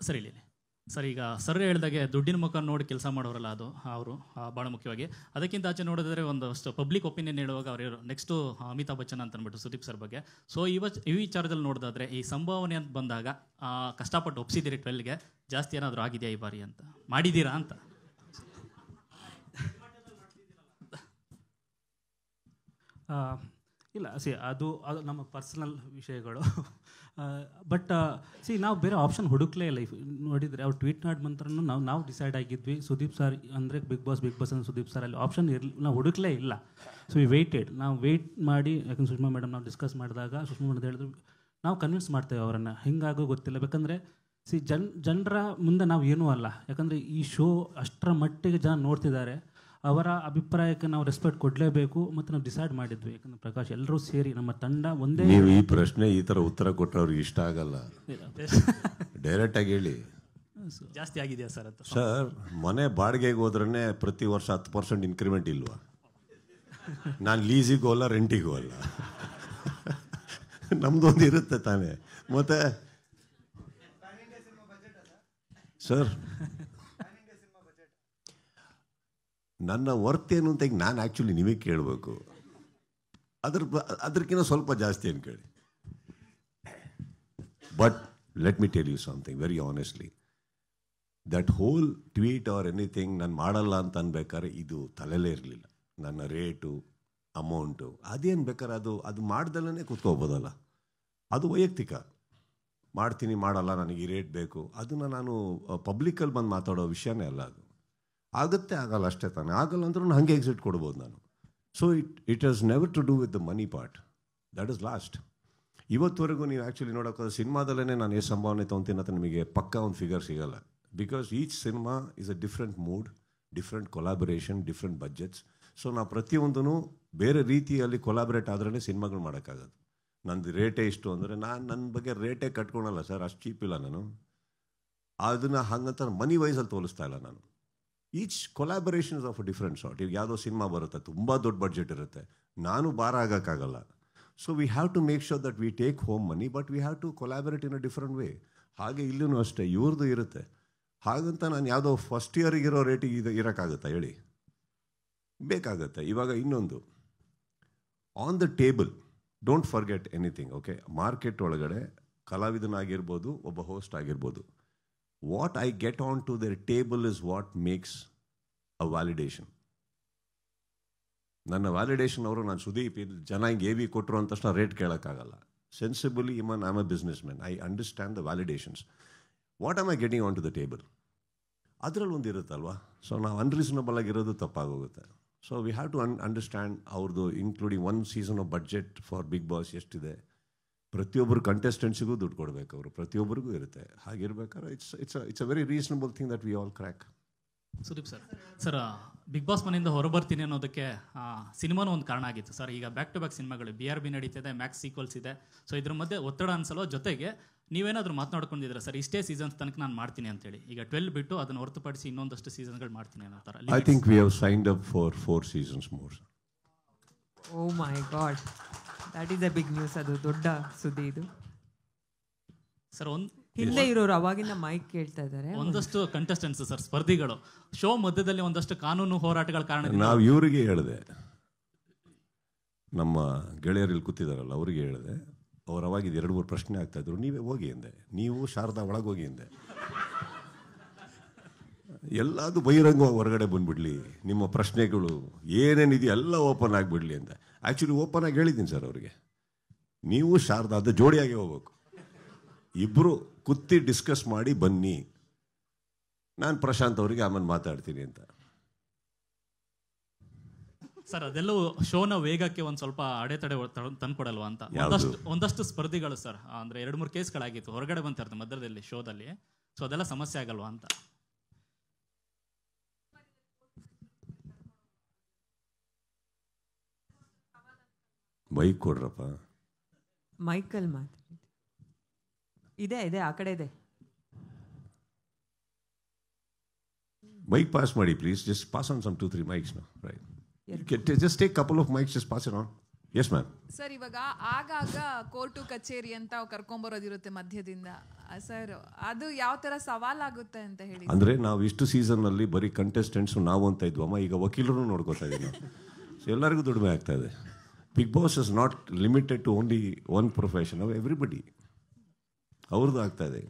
ಸರಿ ಇಲ್ಲಿ ಸರ್, ಈಗ ಸರ್ ಹೇಳಿದಾಗೆ ದುಡ್ಡಿನ ಮುಖ ನೋಡಿ ಕೆಲಸ ಮಾಡೋರಲ್ಲ ಅದು ಅವರು ಭಾಳ ಮುಖ್ಯವಾಗಿ. ಅದಕ್ಕಿಂತ ಆಚೆ ನೋಡಿದ್ರೆ ಒಂದಷ್ಟು ಪಬ್ಲಿಕ್ ಒಪಿನಿಯನ್ ಹೇಳುವಾಗ ಅವರು ನೆಕ್ಸ್ಟು ಅಮಿತಾಬ್ ಬಚ್ಚನ್ ಅಂತ ಅಂದ್ಬಿಟ್ಟು ಸುದೀಪ್ ಸರ್ ಬಗ್ಗೆ. ಸೊ ಈ ವಿಚಾರದಲ್ಲಿ ನೋಡಿದಾದ್ರೆ ಈ ಸಂಭಾವನೆ ಅಂತ ಬಂದಾಗ ಕಷ್ಟಪಟ್ಟು ಒಪ್ಸಿದ್ದೀರಿ 12ಗೆ, ಜಾಸ್ತಿ ಏನಾದರೂ ಆಗಿದೆಯಾ ಈ ಬಾರಿ ಅಂತ, ಮಾಡಿದ್ದೀರಾ ಅಂತ? ಇಲ್ಲ ಅದು ನಮ್ಮ ಪರ್ಸನಲ್ ವಿಷಯಗಳು. ಬಟ್ ನಾವು ಬೇರೆ ಆಪ್ಷನ್ ಹುಡುಕ್ಲೇ ಇಲ್ಲ. ನೋಡಿದರೆ ಅವ್ರು ಟ್ವೀಟ್ ಮಾಡಿ ನಂತರ ನಾವು ಡಿಸೈಡ್ ಆಗಿದ್ವಿ ಸುದೀಪ್ ಸರ್ ಅಂದರೆ ಬಿಗ್ ಬಾಸ್ ಅಂದ್ರೆ ಸುದೀಪ್ ಸರ್, ಅಲ್ಲಿ ಆಪ್ಷನ್ ನಾವು ಹುಡುಕ್ಲೇ ಇಲ್ಲ. ಸೊ ವಿ ವೇಟೆಡ್, ನಾವು ವೇಟ್ ಮಾಡಿ, ಯಾಕಂದ್ರೆ ಸುಷ್ಮಾ ಮೇಡಮ್ ನಾವು ಡಿಸ್ಕಸ್ ಮಾಡಿದಾಗ ಸುಷ್ಮಾ ಮೇಡಮ್ ಹೇಳಿದ್ರು ನಾವು ಕನ್ವಿನ್ಸ್ ಮಾಡ್ತೇವೆ ಅವರನ್ನು, ಹಿಂಗಾಗೋ ಗೊತ್ತಿಲ್ಲ. ಬೇಕಂದರೆ ಜನರ ಮುಂದೆ ನಾವು ಏನೂ ಅಲ್ಲ, ಯಾಕಂದರೆ ಈ ಶೋ ಅಷ್ಟರ ಮಟ್ಟಿಗೆ ಜನ ನೋಡ್ತಿದ್ದಾರೆ, ಅವರ ಅಭಿಪ್ರಾಯಕ್ಕೆ ನಾವು ರೆಸ್ಪೆಕ್ಟ್ ಕೊಡಲೇಬೇಕು. ಮತ್ತು ನಾವು ಡಿಸೈಡ್ ಮಾಡಿದ್ವಿ, ಯಾಕಂದ್ರೆ ಪ್ರಕಾಶ್ ಎಲ್ಲರೂ ಸೇರಿ ನಮ್ಮ ತಂಡ ಒಂದೇ. ನೀವು ಈ ಪ್ರಶ್ನೆ ಈ ಥರ ಉತ್ತರ ಕೊಟ್ಟರೆ ಅವ್ರಿಗೆ ಇಷ್ಟ ಆಗಲ್ಲ, ಡೈರೆಕ್ಟಾಗಿ ಹೇಳಿ. ಜಾಸ್ತಿ ಆಗಿದೆಯಾ ಸರ್ ಅಂತ? ಸರ್, ಮನೆ ಬಾಡಿಗೆಗೆ ಹೋದ್ರೇ ಪ್ರತಿ ವರ್ಷ 10% ಇನ್ಕ್ರಿಮೆಂಟ್ ಇಲ್ವಾ? ನಾನು ಲೀಸಿಗೂ ಅಲ್ಲ, ರೆಂಟಿಗೂ ಅಲ್ಲ, ನಮ್ದೊಂದು ಇರುತ್ತೆ ತಾನೇ. ಮತ್ತೆ ಸರ್, ನನ್ನ ವರ್ತ್ ಏನು ಅಂತ ಈಗ ನಾನು ಆ್ಯಕ್ಚುಲಿ ನಿಮಗೆ ಕೇಳಬೇಕು. ಅದಕ್ಕಿಂತ ಸ್ವಲ್ಪ ಜಾಸ್ತಿ ಏನು ಕೇಳಿ. But let me tell you something very honestly, that whole tweet or anything ನಾನು ಮಾಡಲ್ಲ ಅಂತ ಅನ್ಬೇಕಾದ್ರೆ ಇದು ತಲೆಯಲ್ಲೇ ಇರಲಿಲ್ಲ. ನನ್ನ ರೇಟು, ಅಮೌಂಟು ಅದೇನು ಬೇಕಾದ್ರೆ ಅದು ಮಾಡ್ದಲ್ಲೇ ಕೂತ್ಕೋಬೋದಲ್ಲ. ಅದು ವೈಯಕ್ತಿಕ. ಮಾಡ್ತೀನಿ, ಮಾಡಲ್ಲ, ನನಗೆ ಈ ರೇಟ್ ಬೇಕು, ಅದನ್ನು ನಾನು ಪಬ್ಲಿಕಲ್ಲಿ ಬಂದು ಮಾತಾಡೋ ವಿಷಯನೇ ಅಲ್ಲ. ಅದು ಆಗುತ್ತೆ, ಆಗಲ್ಲ ಅಷ್ಟೇ ತಾನೆ. ಆಗಲ್ಲ ಅಂದ್ರೂ ಹಾಗೆ ಎಕ್ಸಿಟ್ ಕೊಡ್ಬೋದು ನಾನು. So it has never to do with the money part, that is last. ಇವತ್ತುವರೆಗೂ ನೀವು ಆ್ಯಕ್ಚುಲಿ ನೋಡೋಕೆ ಸಿನಿಮಾದಲ್ಲೇ ನಾನು ಎಷ್ಟು ಸಂಭಾವನೆ ತೊಗೊತೀನಿ ಅಂತ ನಿಮಗೆ ಪಕ್ಕಾ ಒಂದು ಫಿಗರ್ ಸಿಗಲ್ಲ. Because each cinema is a different mood, different collaboration, different budgets. So ನಾವು ಪ್ರತಿಯೊಂದೂ ಬೇರೆ ರೀತಿಯಲ್ಲಿ ಕೊಲಾಬ್ರೇಟ್ ಆದ್ರೇ ಸಿನಿಮಾಗಳು ಮಾಡೋಕ್ಕಾಗೋದು. ನಂದು ರೇಟೇ ಇಷ್ಟು ಅಂದರೆ ನಾನು ನನ್ನ ಬಗ್ಗೆ ರೇಟೇ ಕಟ್ಕೊಳಲ್ಲ ಸರ್, ಅಷ್ಟು ಚೀಪ್ ಇಲ್ಲ ನಾನು. ಅದನ್ನು ಹಾಗಂತ ಮನಿ ವೈಸಲ್ಲಿ ತೋರಿಸ್ತಾ ಇಲ್ಲ ನಾನು. Each collaborations of a different sort. ಈಗ ಯಾವುದೋ ಸಿನಿಮಾ ಬರುತ್ತೆ, ತುಂಬ ದೊಡ್ಡ ಬಡ್ಜೆಟ್ ಇರುತ್ತೆ, ನಾನು ಭಾರ ಆಗೋಕ್ಕಾಗಲ್ಲ. So we have to make sure that we take home money, but we have to collaborate in a different way. ಹಾಗೆ ಇಲ್ಲೂ ಅಷ್ಟೇ, ಇವ್ರದ್ದು ಇರುತ್ತೆ. ಹಾಗಂತ ನಾನು ಯಾವುದೋ ಫಸ್ಟ್ ಇಯರಿಗಿರೋ ರೇಟಿಗೆ ಇರೋಕ್ಕಾಗುತ್ತಾ ಹೇಳಿ? ಬೇಕಾಗತ್ತೆ. ಇವಾಗ ಇನ್ನೊಂದು, on the table don't forget anything. Okay, market ಒಳಗಡೆ ಕಲಾವಿದನಾಗಿರ್ಬೋದು, ಒಬ್ಬ ಹೋಸ್ಟ್ ಆಗಿರ್ಬೋದು, what I get onto their table is what makes a validation. ನನ್ನ ವ್ಯಾಲಿಡೇಷನ್ ಅವರು, ನಾನು ಸುದೀಪ್ ಜನ ಹಿಂಗೆ AV ಕೊಟ್ಟರು ಅಂತ ತಕ್ಷಣ ರೇಟ್ ಕೇಳೋಕ್ಕಾಗಲ್ಲ. Sensibly even I am a businessman, I understand the validations. What am I getting on to the table, ಅದರಲ್ಲಿ ಒಂದು ಇರುತ್ತಲ್ವಾ. ಸೊ ನಾವು ಅನ್ರೀಸನಬಲ್ ಆಗಿರೋದು ತಪ್ಪಾಗೋಗುತ್ತೆ. So we have to understand ಅವ್ರದ್ದು, including 1 season of budget for Bigg Boss ಎಷ್ಟಿದೆ. ಪ್ರತಿಯೊಬ್ಬರು ಕಂಟೆಸ್ಟೆಂಟ್ಸಿಗೂ ದುಡ್ಡು ಕೊಡಬೇಕು, ಅವರು ಪ್ರತಿಯೊಬ್ಬರಿಗೂ ಇರುತ್ತೆ. ಹಾಗಿರ್ಬೇಕಾದ್ರೆ it's a very reasonable thing that we all crack. Sudeep sir, Bigg Boss ಮನೆಯಿಂದ ಹೊರಬರ್ತೀನಿ ಅನ್ನೋದಕ್ಕೆ ಸಿನಿಮಾನೂ ಒಂದು ಕಾರಣ ಆಗಿತ್ತು ಸರ್. ಈಗ ಬ್ಯಾಕ್ ಟು ಬ್ಯಾಕ್ ಸಿನಿಮಾಗಳು BRB ನಡೀತಿದೆ, ಮ್ಯಾಕ್ಸ್ ಸೀಕ್ವಲ್ಸ್ ಇದೆ. ಸೊ ಇದ್ರ ಮಧ್ಯೆ ಒತ್ತಡ ಅನ್ಸಲೋ, ಜೊತೆಗೆ ನೀವೇನಾದರೂ ಮಾತನಾಡ್ಕೊಂಡಿದ್ದೀರಾ ಸರ್, ಇಷ್ಟೇ ಸೀಸನ್ಸ್ ತನಕ ನಾನು ಮಾಡ್ತೀನಿ ಅಂತೇಳಿ? ಈಗ 12 ಬಿಟ್ಟು ಅದನ್ನು ಹೊರತುಪಡಿಸಿ ಇನ್ನೊಂದಷ್ಟು ಸೀಸನ್ಗಳು ಮಾಡ್ತೀನಿ ಅನ್ನೋ ಥರ. I think we have signed up for 4 seasons more. Oh my God, that is a big news. ಅದು ದೊಡ್ಡ ಸುದ್ದಿ ಇದು ಸರ್. ಹಿಂದೆ ಇರೋರು ಅವಾಗಿಂದ ಮೈಕ್ ಕೇಳ್ತಾ ಇದ್ದಾರೆ. ಒಂದಷ್ಟು ಕಂಟೆಸ್ಟೆಂಟ್ಸ್ ಸರ್, ಸ್ಪರ್ಧಿಗಳು ಶೋ ಮಧ್ಯದಲ್ಲಿ ಒಂದಷ್ಟು ಕಾನೂನು ಹೋರಾಟಗಳ ಕಾರಣ ನಾವು ಇವರಿಗೆ ಹೇಳಿದೆ, ನಮ್ಮ ಗೆಳೆಯರಲ್ಲಿ ಕೂತಿದಾರಲ್ಲ ಅವರಿಗೆ ಹೇಳಿದೆ. ಅವ್ರು ಅವಾಗಿದ್ದು 2-3 ಪ್ರಶ್ನೆ ಆಗ್ತಾ ಇದ್ರು, ನೀವೇ ಹೋಗಿ ಎಂದೆ, ನೀವು ಶಾರದಾ ಒಳಗೆ ಹೋಗಿ ಎಂದೆ. ಎಲ್ಲದು ಬಹಿರಂಗವಾಗಿ ಹೊರಗಡೆ ಬಂದ್ಬಿಡ್ಲಿ, ನಿಮ್ಮ ಪ್ರಶ್ನೆಗಳು ಏನೇನಿದೆಯೋ ಎಲ್ಲ ಓಪನ್ ಆಗಿಬಿಡ್ಲಿ ಅಂತ. ಆ್ಯಕ್ಚುಲಿ ಓಪನ್ ಆಗಿ ಹೇಳಿದ್ದೀನಿ ಸರ್ ಅವರಿಗೆ, ನೀವು ಶಾರದಾ ಅದು ಜೋಡಿಯಾಗಿ ಹೋಗ್ಬೇಕು, ಇಬ್ಬರು ಕುತ್ತಿ ಡಿಸ್ಕಸ್ ಮಾಡಿ ಬನ್ನಿ, ನಾನು ಪ್ರಶಾಂತ್ ಅವರಿಗೆ ಆಮೇಲೆ ಮಾತಾಡ್ತೀನಿ ಅಂತ. ಸರ್ ಅದೆಲ್ಲವೂ ಶೋನ ವೇಗಕ್ಕೆ ಒಂದು ಸ್ವಲ್ಪ ಅಡೆತಡೆ ತಂದ್ಕೊಡಲ್ವಾ ಅಂತ. ಒಂದಷ್ಟು ಸ್ಪರ್ಧಿಗಳು ಸರ್, ಅಂದರೆ 2-3 ಕೇಸ್ಗಳಾಗಿತ್ತು, ಹೊರಗಡೆ ಬಂತಿರ್ತಾರೆ ಮಧ್ಯದಲ್ಲಿ ಶೋದಲ್ಲಿ. ಸೊ ಅದೆಲ್ಲ ಸಮಸ್ಯೆ ಆಗಲ್ವಾ ಅಂತ. ಮೈಕ್ ಕೊಡ್ರಪ್ಪ. ಮೈಕಲ್ ಮಾತಾಡಿ. ಇದೆ ಆ ಕಡೆ ಇದೆ. Mic pass ಮಾಡಿ please. Just pass on some 2-3 mics now. Right. Just take couple of mics, just pass it on. Yes ma'am. Sir ಇವಾಗ ಆಗಾಗ ಕೋರ್ಟು ಕಚೇರಿ ಅಂತ ಕರ್ಕೊಂಬರೋದಿರುತ್ತೆ ಮಧ್ಯದಿಂದ ಸರ್, ಅದು ಯಾವ ತರ ಸವಾಲಾಗುತ್ತೆ ಅಂತ ಹೇಳಿ. ಅಂದರೆ ನಾವು ಇಷ್ಟು ಸೀಸನ್ನಲ್ಲಿ ಬರೀ ಕಂಟೆಸ್ಟೆಂಟ್ಸು ನಾವು ಅಂತ ಇದ್ವಮ್ಮ, ಈಗ ವಕೀಲರು ನೋಡ್ಕೋತಾ ಇದ್ದೀವಿ ನಾವು. ಸೊ ಎಲ್ಲರಿಗೂ ದುಡಿಮೆ ಆಗ್ತಾ ಇದೆ. Bigg Boss is not limited to only one profession, everybody ಅವ್ರದ್ದು ಆಗ್ತಾ ಇದೆ.